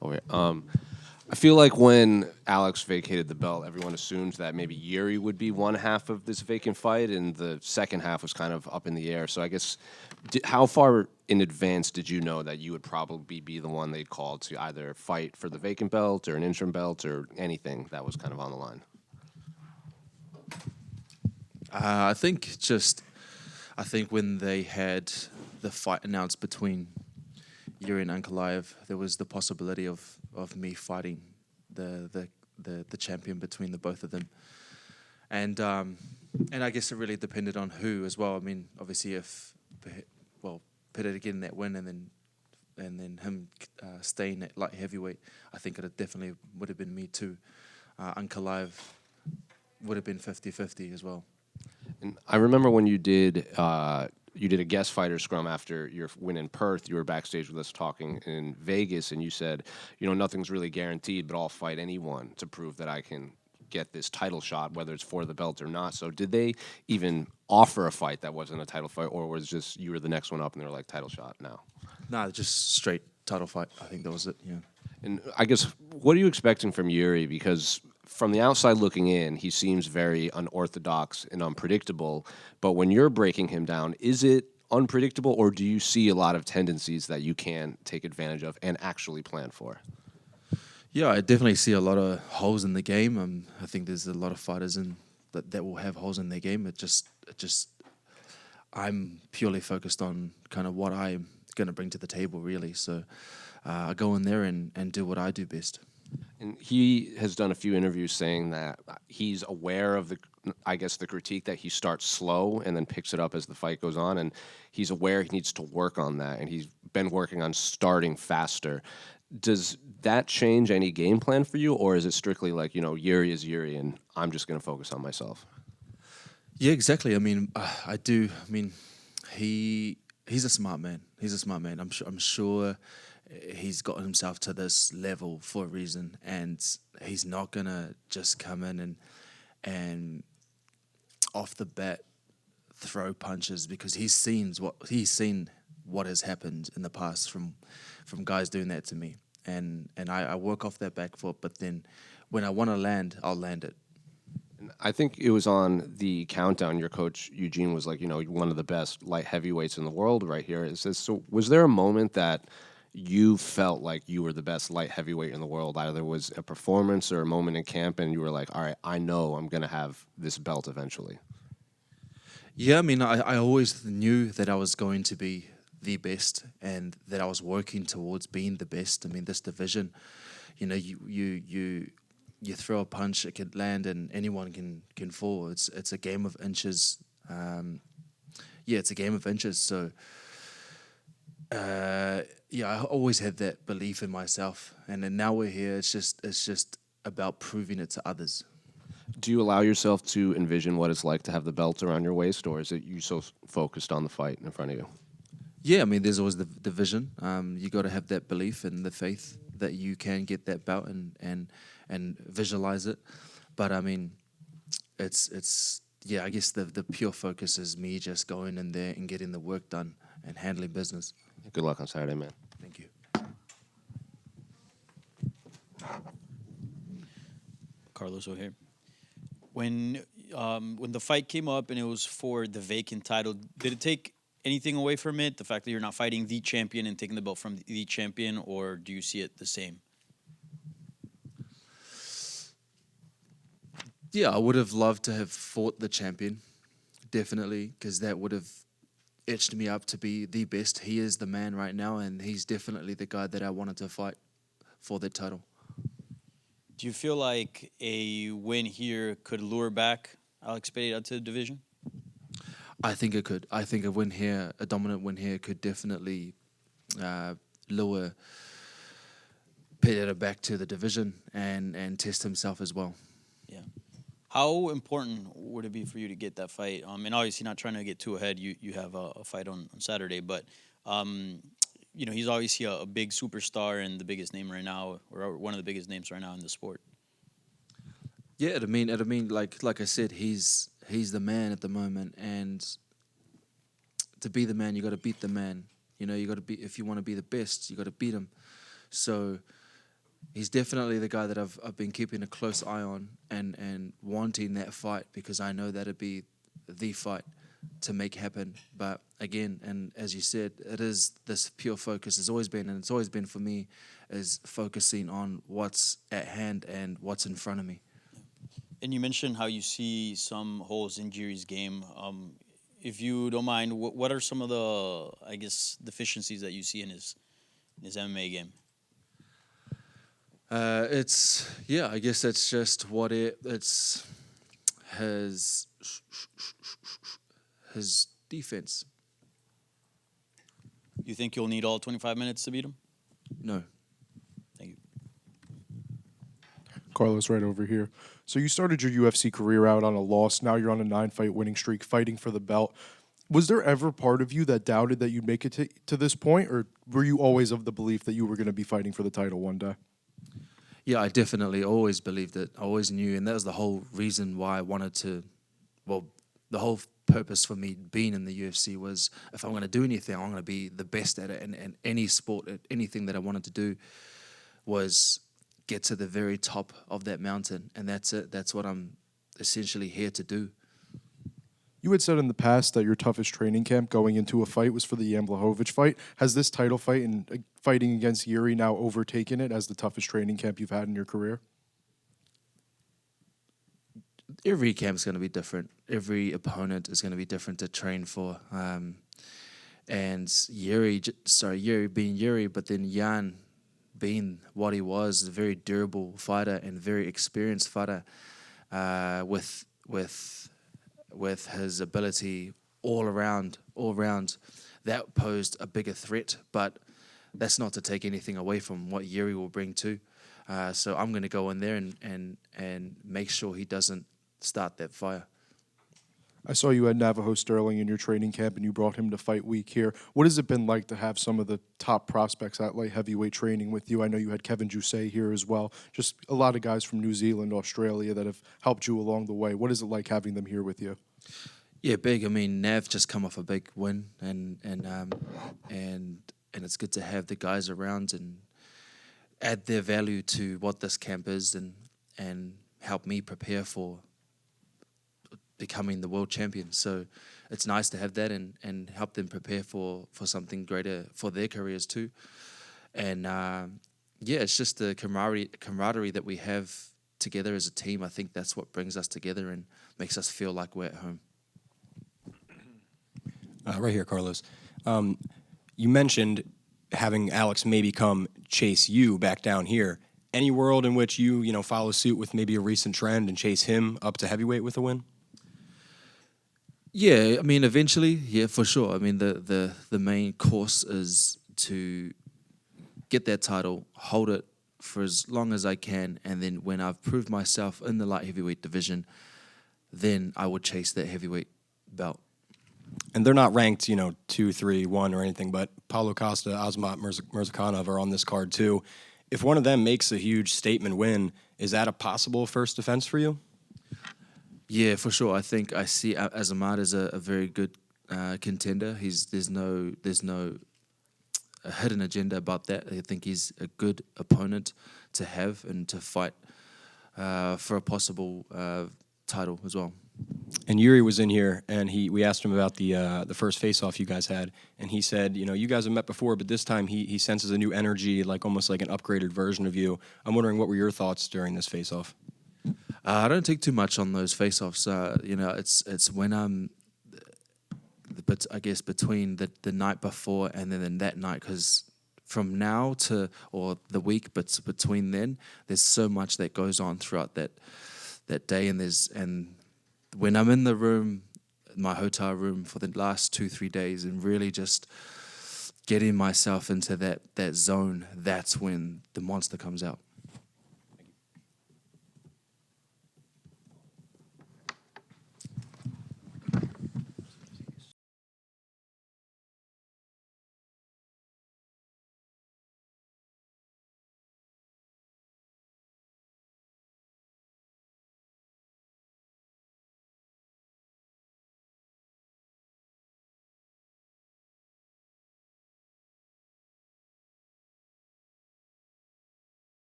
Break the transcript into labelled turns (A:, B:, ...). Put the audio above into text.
A: Okay. I feel like when Alex vacated the belt, everyone assumed that maybe Yuri would be one half of this vacant fight, and the second half was kind of up in the air. So I guess, how far in advance did you know that you would probably be the one they'd call to either fight for the vacant belt or an interim belt or anything that was kind of on the line?
B: I think just, I think when they had the fight announced between Yuri and Ankalaev, there was the possibility of me fighting the champion between the both of them, and I guess it really depended on who as well. I mean, obviously if Pereira getting that win and then him staying at light heavyweight, I think it definitely would have been me too. Ankalaev would have been 50-50 as well.
A: And I remember when you did a guest fighter scrum after your win in Perth. You were backstage with us talking in Vegas, and you said, nothing's really guaranteed, but I'll fight anyone to prove that I can get this title shot, whether it's for the belt or not. So did they even offer a fight that wasn't a title fight, or was it just you were the next one up and they were like, title shot now?
B: Nah, just straight title fight. I think that was it, yeah.
A: And I guess, what are you expecting from Yuri? Because from the outside looking in, he seems very unorthodox and unpredictable. But when you're breaking him down, is it unpredictable, or do you see a lot of tendencies that you can take advantage of and actually plan for?
B: Yeah, I definitely see a lot of holes in the game. I think there's a lot of fighters that will have holes in their game. It just, I'm purely focused on kind of what I'm going to bring to the table, really. So I go in there and do what I do best.
A: And he has done a few interviews saying that he's aware of the critique that he starts slow and then picks it up as the fight goes on, and he's aware he needs to work on that, and he's been working on starting faster. Does that change any game plan for you, or is it strictly like, Yuri is Yuri, and I'm just going to focus on myself?
B: Yeah, exactly. I mean, I do. I mean, he's a smart man. He's a smart man. I'm sure he's got himself to this level for a reason, and he's not gonna just come in and off the bat throw punches, because he's seen what has happened in the past from guys doing that to me, and I work off that back foot. But then when I want to land, I'll land it.
A: I think it was on the countdown. Your coach Eugene was like, one of the best light heavyweights in the world right here. So was there a moment that you felt like you were the best light heavyweight in the world? Either was a performance or a moment in camp, and you were like, all right, I know I'm going to have this belt eventually.
B: Yeah, I mean, I always knew that I was going to be the best and that I was working towards being the best. I mean, this division, you throw a punch, it can land, and anyone can fall. It's a game of inches. It's a game of inches. So, I always had that belief in myself, and then now we're here. It's just about proving it to others.
A: Do you allow yourself to envision what it's like to have the belt around your waist, or is it you so focused on the fight in front of you?
B: Yeah, I mean, there's always the vision. You got to have that belief and the faith that you can get that belt and visualize it. But I mean, it's I guess the pure focus is me just going in there and getting the work done and handling business.
A: Good luck on Saturday, man.
B: Thank you.
C: Carlos O'Hare. When the fight came up and it was for the vacant title, did it take anything away from it? The fact that you're not fighting the champion and taking the belt from the champion, or do you see it the same?
B: Yeah, I would have loved to have fought the champion, definitely, because that would have etched me up to be the best. He is the man right now, and he's definitely the guy that I wanted to fight for the title.
C: Do you feel like a win here could lure back Alex Pereira to the division?
B: I think it could. I think a dominant win here could definitely lure Pereira back to the division and test himself as well.
C: Yeah. How important would it be for you to get that fight? And obviously not trying to get too ahead. You have a fight on Saturday, but he's obviously a big superstar and the biggest name right now, or one of the biggest names right now in the sport.
B: Yeah, I mean, like I said, he's the man at the moment, and to be the man, you got to beat the man. You know, you got to be, if you want to be the best, you got to beat him. So he's definitely the guy that I've been keeping a close eye on and wanting that fight, because I know that'd be the fight to make happen. But again, and as you said, it is this pure focus. Has always been, and it's always been for me, is focusing on what's at hand and what's in front of me.
C: And you mentioned how you see some holes in Jiri's game. If you don't mind, what are some of the, I guess, deficiencies that you see in his MMA game?
B: I guess it's just it's his defense.
C: You think you'll need all 25 minutes to beat him?
B: No.
C: Thank you.
D: Carlos, right over here. So you started your UFC career out on a loss. Now you're on a 9-fight winning streak, fighting for the belt. Was there ever part of you that doubted that you'd make it to this point, or were you always of the belief that you were going to be fighting for the title one day?
B: Yeah, I definitely always believed it. I always knew, and that was the whole reason why I wanted to, the whole purpose for me being in the UFC was, if I'm going to do anything, I'm going to be the best at it. And any sport, anything that I wanted to do was get to the very top of that mountain. And that's it. That's what I'm essentially here to do.
D: You had said in the past that your toughest training camp going into a fight was for the Jan Blachowicz fight. Has this title fight and fighting against Jiri now overtaken it as the toughest training camp you've had in your career?
B: Every camp's going to be different. Every opponent is going to be different to train for. And Jiri being Jiri, but then Jan being what he was, a very durable fighter and very experienced fighter, with his ability all around, that posed a bigger threat. But that's not to take anything away from what Jiri will bring too. So I'm going to go in there and make sure he doesn't start that fire.
D: I saw you had Navajo Sterling in your training camp, and you brought him to Fight Week here. What has it been like to have some of the top prospects at light heavyweight training with you? I know you had Kevin Jousset here as well. Just a lot of guys from New Zealand, Australia that have helped you along the way. What is it like having them here with you?
B: Yeah, big. I mean, Nav just come off a big win, and it's good to have the guys around and add their value to what this camp is, and help me prepare for becoming the world champion. So it's nice to have that and help them prepare for something greater for their careers too. And it's just the camaraderie that we have together as a team. I think that's what brings us together and makes us feel like we're at home.
E: Right here, Carlos. You mentioned having Alex maybe come chase you back down here. Any world in which you follow suit with maybe a recent trend and chase him up to heavyweight with a win?
B: Yeah, I mean, eventually, yeah, for sure. I mean, the main course is to get that title, hold it for as long as I can, and then when I've proved myself in the light heavyweight division, then I would chase that heavyweight belt.
E: And they're not ranked, 2, 3, 1 or anything, but Paulo Costa, Azamat Murzakanov are on this card too. If one of them makes a huge statement win, is that a possible first defense for you?
B: Yeah, for sure. I think I see Azamat as a very good contender. There's no hidden agenda about that. I think he's a good opponent to have and to fight for a possible title as well.
E: And Jiri was in here, and we asked him about the first face-off you guys had, and he said, you guys have met before, but this time he senses a new energy, almost like an upgraded version of you. I'm wondering, what were your thoughts during this face-off?
B: I don't take too much on those face-offs. It's when I'm, but I guess between the night before and then that night, because from now to or the week, but between then, there's so much that goes on throughout that day, and when I'm in the room, my hotel room for the last 2-3 days, and really just getting myself into that zone, that's when the monster comes out.